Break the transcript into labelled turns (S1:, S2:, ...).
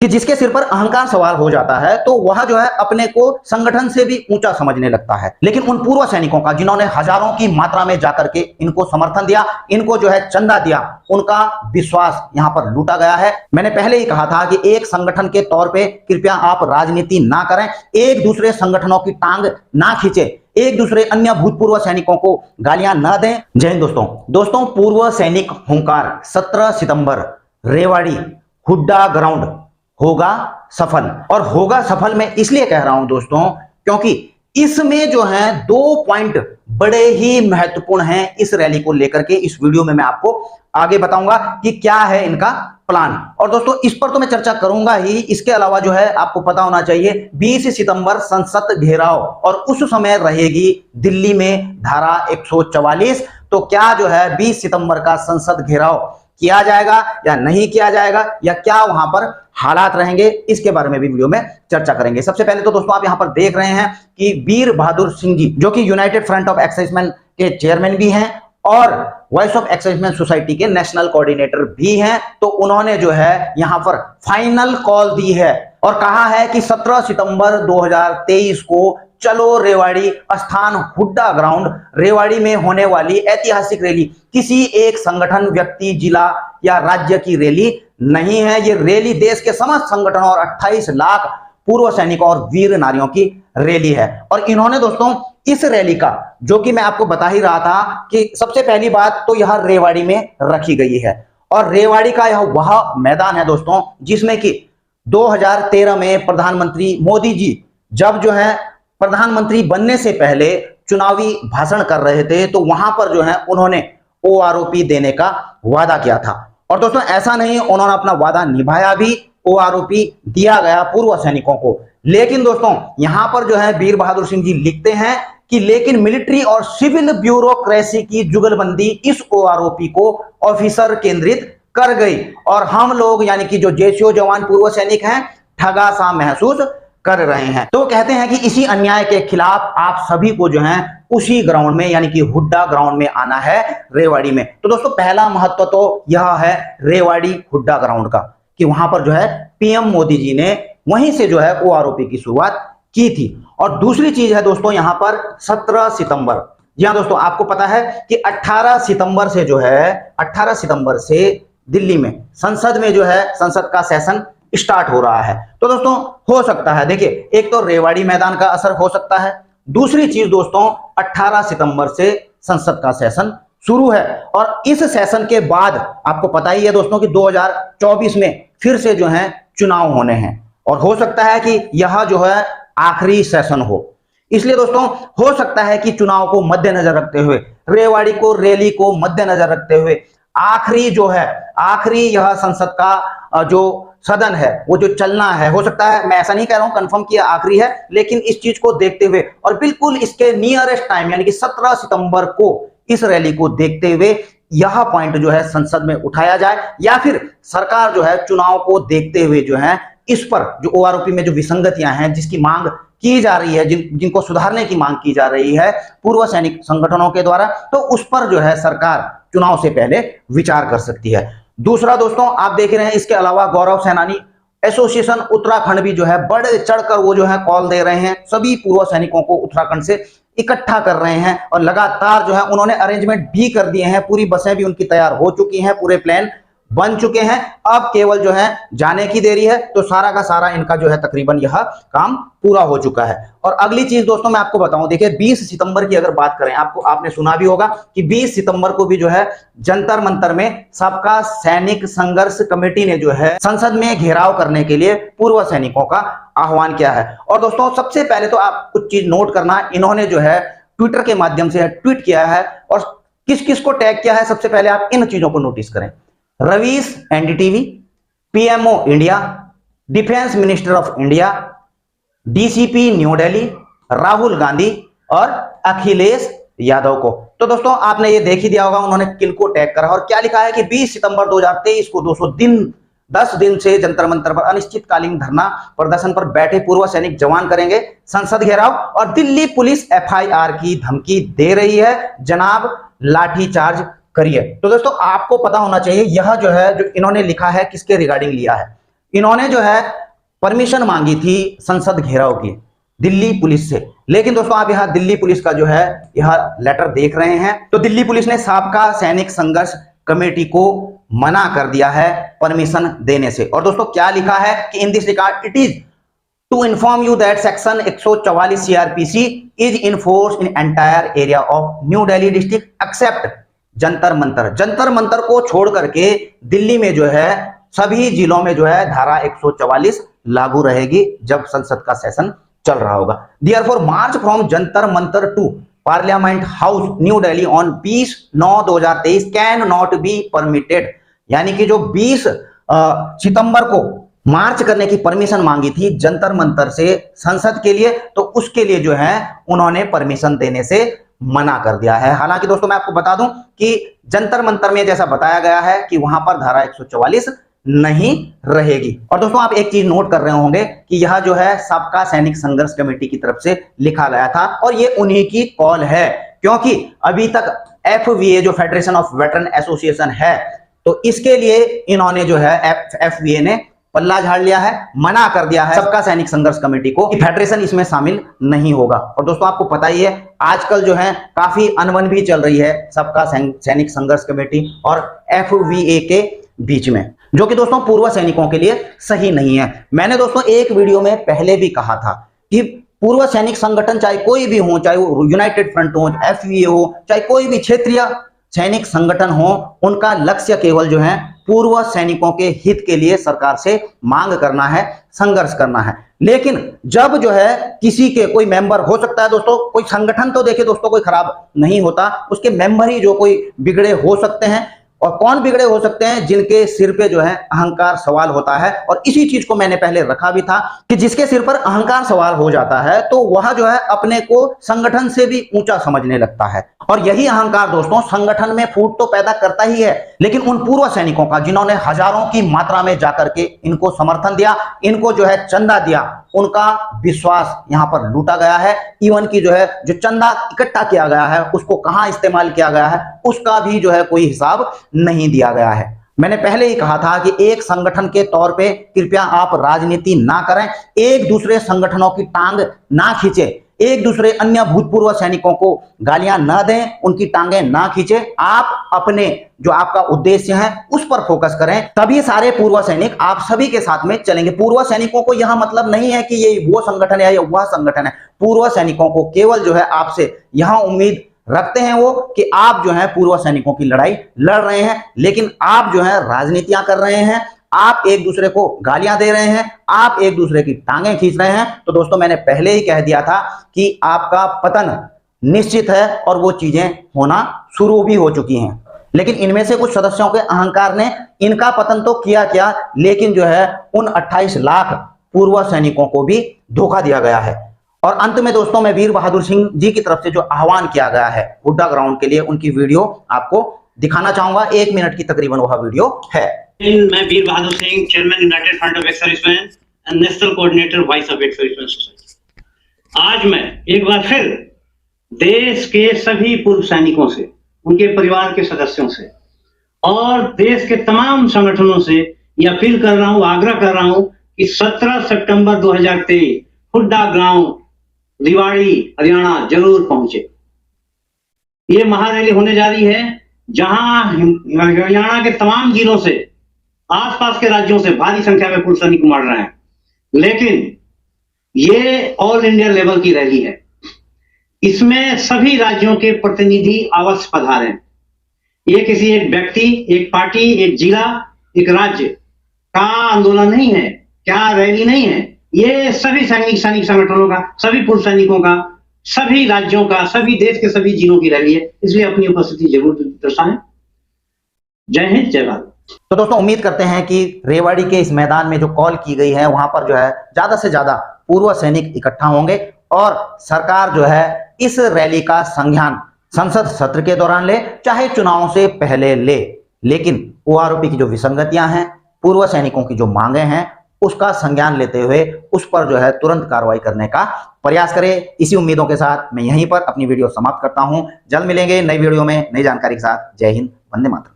S1: कि जिसके सिर पर अहंकार सवार हो जाता है तो वह जो है अपने को संगठन से भी ऊंचा समझने लगता है। लेकिन उन पूर्व सैनिकों का जिन्होंने हजारों की मात्रा में जाकर के इनको समर्थन दिया, इनको जो है चंदा दिया, उनका विश्वास यहां पर लूटा गया है। मैंने पहले ही कहा था कि एक संगठन के तौर पे कृपया आप राजनीति ना करें, एक दूसरे संगठनों की टांग ना खींचे, एक दूसरे अन्य भूतपूर्व सैनिकों को गालियां ना दें। जय हिंद दोस्तों, पूर्व सैनिक हुंकार 17 सितंबर रेवाड़ी हुड्डा ग्राउंड होगा सफल। और होगा सफल मैं इसलिए कह रहा हूं दोस्तों क्योंकि इसमें जो है 2 पॉइंट बड़े ही महत्वपूर्ण हैं इस रैली को लेकर के। इस वीडियो में मैं आपको आगे बताऊंगा कि क्या है इनका प्लान। और दोस्तों इस पर तो मैं चर्चा करूंगा ही, इसके अलावा जो है आपको पता होना चाहिए 20 सितंबर संसद घेराव और उस समय रहेगी दिल्ली में धारा 144। तो क्या जो है 20 सितंबर का संसद घेराव किया जाएगा या नहीं किया जाएगा, या क्या वहां पर हालात रहेंगे, इसके बारे में भी वीडियो में चर्चा करेंगे। सबसे पहले तो दोस्तों आप यहां पर देख रहे हैं कि वीर बहादुर सिंह जी जो कि यूनाइटेड फ्रंट ऑफ एक्साइजमेंट के चेयरमैन भी हैं और वॉइस ऑफ एक्साइजमेंट सोसाइटी के नेशनल कोऑर्डिनेटर भी हैं। तो उन्होंने जो है यहां पर फाइनल कॉल दी है और कहा है कि 17 सितंबर 2023 को चलो रेवाड़ी स्थान हुड्डा ग्राउंड, रेवाड़ी में होने वाली ऐतिहासिक रैली किसी एक संगठन, व्यक्ति, जिला या राज्य की रैली नहीं है। ये रैली देश के समस्त संगठनों और 28 लाख पूर्व सैनिकों और वीर नारियों की रैली है। और इन्होंने दोस्तों इस रैली का, जो कि मैं आपको बता ही रहा था कि सबसे पहली बात तो यह रेवाड़ी में रखी गई है और रेवाड़ी का यह वह मैदान है दोस्तों जिसमें कि 2013 में प्रधानमंत्री मोदी जी जब जो है प्रधानमंत्री बनने से पहले चुनावी भाषण कर रहे थे तो वहां पर जो है उन्होंने ओआरओपी देने का वादा किया था। और दोस्तों ऐसा नहीं, उन्होंने अपना वादा निभाया भी, ओआरओपी दिया गया पूर्व सैनिकों को। लेकिन दोस्तों यहां पर जो है वीर बहादुर सिंह जी लिखते हैं कि लेकिन मिलिट्री और सिविल ब्यूरोक्रेसी की जुगलबंदी इस ओआरओपी को ऑफिसर केंद्रित कर गई और हम लोग यानी कि जो जेसीओ जवान पूर्व सैनिक हैं ठगा सा महसूस कर रहे हैं। तो कहते हैं कि इसी अन्याय के खिलाफ आप सभी को जो है उसी ग्राउंड में यानी कि हुड्डा ग्राउंड में आना है रेवाड़ी में। तो दोस्तों पहला महत्व तो यह है रेवाड़ी हुड्डा ग्राउंड का कि वहां पर जो है पीएम मोदी जी ने वहीं से जो है ओआरओपी की शुरुआत की थी। और दूसरी चीज है दोस्तों यहां पर 17 सितंबर, यहां दोस्तों आपको पता है कि 18 सितंबर से जो है 18 सितंबर से दिल्ली में संसद में जो है संसद का सेशन स्टार्ट हो रहा है। तो दोस्तों हो सकता है, देखिए एक तो रेवाड़ी मैदान का असर हो सकता है, दूसरी चीज दोस्तों 18 सितंबर से संसद का सेशन शुरू है और इस सेशन के बाद आपको पता ही है दोस्तों कि 2024 में फिर से जो है चुनाव होने हैं और हो सकता है कि यह जो है आखिरी सेशन हो। इसलिए दोस्तों हो सकता है कि चुनाव को मद्देनजर रखते हुए, रेवाड़ी को रैली को मद्देनजर रखते हुए आखिरी जो है आखिरी यह संसद का जो सदन है वो जो चलना है, हो सकता है, मैं ऐसा नहीं कह रहा हूं कंफर्म किया आखिरी है, लेकिन इस चीज को देखते हुए और बिल्कुल इसके नियरेस्ट टाइम यानी कि 17 सितंबर को इस रैली को देखते हुए यह पॉइंट जो है संसद में उठाया जाए या फिर सरकार जो है चुनाव को देखते हुए जो है इस पर जो ओआरओपी में जो विसंगतियां हैं जिसकी मांग की जा रही है, जिनको सुधारने की मांग की जा रही है पूर्व सैनिक संगठनों के द्वारा, तो उस पर जो है सरकार चुनाव से पहले विचार कर सकती है। दूसरा दोस्तों आप देख रहे हैं इसके अलावा गौरव सेनानी एसोसिएशन उत्तराखंड भी जो है बढ़ चढ़कर वो जो है कॉल दे रहे हैं, सभी पूर्व सैनिकों को उत्तराखंड से इकट्ठा कर रहे हैं और लगातार जो है उन्होंने अरेंजमेंट भी कर दिए हैं, पूरी बसें भी उनकी तैयार हो चुकी हैं, पूरे प्लान बन चुके हैं, अब केवल जो है जाने की देरी है। तो सारा का सारा इनका जो है तकरीबन यह काम पूरा हो चुका है। और अगली चीज दोस्तों मैं आपको बताऊं, देखिए 20 सितंबर की अगर बात करें, आपने सुना भी होगा कि 20 सितंबर को भी जो है जंतर मंतर में सबका सैनिक संघर्ष कमेटी ने जो है संसद में घेराव करने के लिए पूर्व सैनिकों का आह्वान किया है। और दोस्तों सबसे पहले तो आप कुछ चीज नोट करना, इन्होंने जो है ट्विटर के माध्यम से ट्वीट किया है और किस किस को टैग किया है, सबसे पहले आप इन चीजों को नोटिस करें। Ravish NDTV, PMO India, defence minister of India, DCP new Delhi, Rahul Gandhi और अखिलेश यादव को। तो दोस्तों आपने ये देख ही दिया होगा उन्होंने किनको टैग करा और क्या लिखा है कि 20 सितंबर 2023 को 10 दिन से जंतर मंतर पर अनिश्चितकालीन धरना प्रदर्शन पर बैठे पूर्व सैनिक जवान करेंगे संसद घेराव और दिल्ली पुलिस एफआईआर की धमकी दे रही है, जनाब लाठीचार्ज करिए। तो दोस्तों आपको पता होना चाहिए यह जो है जो इन्होंने लिखा है किसके रिगार्डिंग लिया है, इन्होंने जो है परमिशन मांगी थी संसद घेराव की दिल्ली पुलिस से। लेकिन दोस्तों आप यहाँ दिल्ली पुलिस का जो है यह लेटर देख रहे हैं, तो दिल्ली पुलिस ने साबका सैनिक संघर्ष कमेटी को मना कर दिया है परमिशन देने से। और दोस्तों क्या लिखा है कि in this regard it is to inform you that section 144 CrPC is in force in entire area of New Delhi district except Jantar Mantar. Jantar Mantar को छोड़ करके दिल्ली में जो है सभी जिलों में जो है धारा 144 लागू रहेगी जब संसद का सेशन चल रहा होगा। Therefore, march from Jantar Mantar to Parliament House New Delhi on 20/9/2023 can not be permitted. यानी कि जो 20 सितंबर को मार्च करने की परमिशन मांगी थी जंतर मंतर से संसद के लिए, तो उसके लिए जो है उन्होंने परमिशन देने से मना कर दिया है। हालांकि दोस्तों मैं आपको बता दूं कि जंतर मंतर में जैसा बताया गया है कि वहां पर धारा 144 नहीं रहेगी। और दोस्तों आप एक चीज नोट कर रहे होंगे कि यह जो है सबका सैनिक संघर्ष कमेटी की तरफ से लिखा गया था और ये उन्हीं की कॉल है, क्योंकि अभी तक FVA जो फेडरेशन ऑफ वेटरन एसोसिएशन है, तो इसके लिए इन्होंने जो है FVA ने पल्ला झाड़ लिया है, मना कर दिया है सबका सैनिक संघर्ष कमेटी को कि फेडरेशन इसमें शामिल नहीं होगा। और दोस्तों आपको पता ही है आजकल जो है काफी अनबन भी चल रही है सबका सैनिक संघर्ष कमेटी और FVA के बीच में, जो कि दोस्तों पूर्व सैनिकों के लिए सही नहीं है। मैंने दोस्तों एक वीडियो में पहले भी कहा था कि पूर्व सैनिक संगठन चाहे कोई भी हो, चाहे वो यूनाइटेड फ्रंट हो, FVA हो, चाहे कोई भी क्षेत्रीय सैनिक संगठन हो, उनका लक्ष्य केवल जो है पूर्व सैनिकों के हित के लिए सरकार से मांग करना है, संघर्ष करना है। लेकिन जब जो है किसी के कोई मेंबर हो सकता है दोस्तों, कोई संगठन तो देखिए दोस्तों कोई खराब नहीं होता, उसके मेंबर ही जो कोई बिगड़े हो सकते हैं। और कौन बिगड़े हो सकते हैं? जिनके सिर पे जो है अहंकार सवाल होता है। और इसी चीज को मैंने पहले रखा भी था कि जिसके सिर पर अहंकार सवाल हो जाता है तो वह जो है अपने को संगठन से भी ऊंचा समझने लगता है। और यही अहंकार दोस्तों संगठन में फूट तो पैदा करता ही है, लेकिन उन पूर्व सैनिकों का जिन्होंने हजारों की मात्रा में जाकर के इनको समर्थन दिया, इनको जो है चंदा दिया, उनका विश्वास यहां पर लूटा गया है। इवन की जो है जो चंदा इकट्ठा किया गया है उसको कहां इस्तेमाल किया गया है उसका भी जो है कोई हिसाब नहीं दिया गया है। मैंने पहले ही कहा था कि एक संगठन के तौर पे कृपया आप राजनीति ना करें, एक दूसरे संगठनों की टांग ना खींचे, एक दूसरे अन्य भूतपूर्व सैनिकों को गालियां ना दें, उनकी टांगें ना खींचे। आप अपने जो आपका उद्देश्य है उस पर फोकस करें, तभी सारे पूर्व सैनिक आप सभी के साथ में चलेंगे। पूर्व सैनिकों को यह मतलब नहीं है कि ये वो संगठन है या वह संगठन है। पूर्व सैनिकों को केवल जो है आपसे यहां उम्मीद रखते हैं वो कि आप जो है पूर्व सैनिकों की लड़ाई लड़ रहे हैं, लेकिन आप जो है राजनीतियां कर रहे हैं, आप एक दूसरे को गालियां दे रहे हैं, आप एक दूसरे की टांगें खींच रहे हैं। तो दोस्तों मैंने पहले ही कह दिया था कि आपका पतन निश्चित है और वो चीजें होना शुरू भी हो चुकी हैं। लेकिन इनमें से कुछ सदस्यों के अहंकार ने इनका पतन तो किया क्या, लेकिन जो है उन 28 लाख पूर्व सैनिकों को भी धोखा दिया गया है। और अंत में दोस्तों मैं वीर बहादुर सिंह जी की तरफ से जो आह्वान किया गया है हुड्डा ग्राउंड के लिए, उनकी वीडियो आपको दिखाना चाहूंगा। 1 मिनट की तकरीबन वह वीडियो है।
S2: मैं Veer Bahadur Singh, chairman united front of ex serviceman and national coordinator voice of ex serviceman society. आज मैं एक बार फिर देश के सभी पूर्व सैनिकों से, उनके परिवार के सदस्यों से और देश के तमाम संगठनों से यह अपील कर रहा हूं, आग्रह कर रहा हूं कि 17 सितंबर 2023 हुड्डा ग्राउंड रिवाड़ी हरियाणा जरूर पहुंचे। ये महारैली होने जा रही है जहां हरियाणा के तमाम जिलों से, आसपास के राज्यों से भारी संख्या में पूर्व सैनिक उमड़ रहे हैं, लेकिन ये ऑल इंडिया लेवल की रैली है। इसमें सभी राज्यों के प्रतिनिधि अवश्य पधारें। ये किसी एक व्यक्ति, एक पार्टी, एक जिला, एक राज्य का आंदोलन नहीं है, क्या रैली नहीं है। ये सभी सैनिक संगठनों का, सभी पूर्व सैनिकों का, सभी राज्यों का, सभी देश के सभी जिलों की रैली है, इसलिए अपनी उपस्थिति जरूर दर्शाएं। जय हिंद, जय भारत।
S1: तो दोस्तों उम्मीद करते हैं कि रेवाड़ी के इस मैदान में जो कॉल की गई है वहां पर जो है ज्यादा से ज्यादा पूर्व सैनिक इकट्ठा होंगे और सरकार जो है इस रैली का संज्ञान संसद सत्र के दौरान ले, चाहे चुनाव से पहले ले, लेकिन OROP की जो विसंगतियां हैं, पूर्व सैनिकों की जो मांगे हैं, उसका संज्ञान लेते हुए उस पर जो है तुरंत कार्रवाई करने का प्रयास करें। इसी उम्मीदों के साथ मैं यहीं पर अपनी वीडियो समाप्त करता हूं। जल्द मिलेंगे नई वीडियो में नई जानकारी के साथ। जय हिंद, वंदे मातरम।